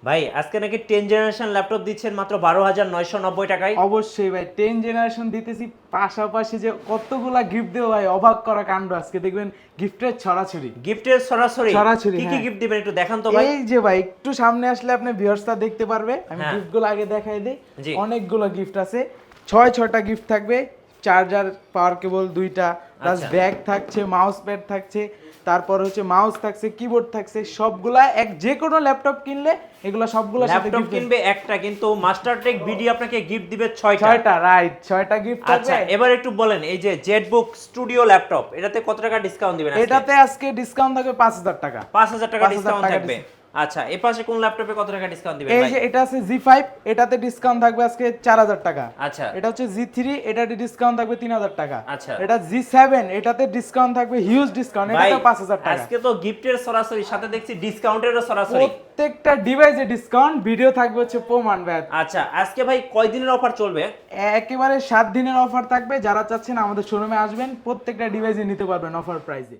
ভাই আজকে নাকি 10 জেনারেশন ল্যাপটপ দিচ্ছেন মাত্র 12,990 টাকায়। অবশ্যই ভাই 10 জেনারেশন দিতেছি, পাশাপাশি যে কতগুলা গিফট দেবো ভাই, অবাক করা কাণ্ড। আজকে দেখবেন গিফটের ছড়াছড়ি গিফটের সরাসরি ছড়াছড়ি, কি কি হ্যাঁ। গিফট দিবেন একটু দেখান তো ভাই। এই যে ভাই একটু সামনে আসলে আপনি ভিউয়ার্সটা দেখতে পারবে, আমি হ্যাঁ। গিফটগুলো আগে দেখাই দিই। জি। অনেকগুলো গিফট আছে, 6টা গিফট থাকবে। চার্জার, পাওয়ার কেবল 2টা, প্লাস আচ্ছা। ব্যাগ থাকছে, মাউস প্যাড থাকছে, তারপর হচ্ছে মাউস থাকছে, কিবোর্ড থাকছে, সবগুলা এক যে কোনো ল্যাপটপ কিনলে এগুলো সবগুলোর সাথে ল্যাপটপ গিফট কিনবে একটা কিন্তু মাস্টারটেক বিডি আপনাকে গিফট দিবে 6টা। 6টা, রাইট, 6টা গিফট আচ্ছা থাকবে। এবার একটু বলেন এই যে জেটবুক স্টুডিও ল্যাপটপ এটাতে কত টাকা ডিসকাউন্ট দিবেন আজকে? এটাতে আজকে ডিসকাউন্ট থাকবে 5000 টাকা। 5,000 টাকা 5,000 ডিসকাউন্ট টাকা থাকবে। আচ্ছা এই পাশে কোন ল্যাপটপে কত টাকা ডিসকাউন্ট দিবেন এই ভাই? যে এটা আছে জি5, এটাতে ডিসকাউন্ট থাকবে আজকে 4000 টাকা। আচ্ছা। এটা হচ্ছে জি3, এটাতে ডিসকাউন্ট থাকবে 3000 টাকা। আচ্ছা। এটা জি7, এটাতে ডিসকাউন্ট থাকবে হিউজ ডিসকাউন্ট, ভাই এটাতে 5000 টাকা। আজকে তো গিফটের সরাসরি সাথে দেখছি ডিসকাউন্টেরও সরাসরি। প্রত্যেকটা ডিভাইসে ডিসকাউন্ট, ভিডিও থাকবে হচ্ছে প্রমাণ ভাই। আচ্ছা আজকে ভাই কয় দিনের অফার চলবে? একেবারে 7 দিনের অফার থাকবে, যারা চাচ্ছেন আমাদের শোরুমে আসবেন, প্রত্যেকটা ডিভাইসে নিতে পারবেন অফার প্রাইসে।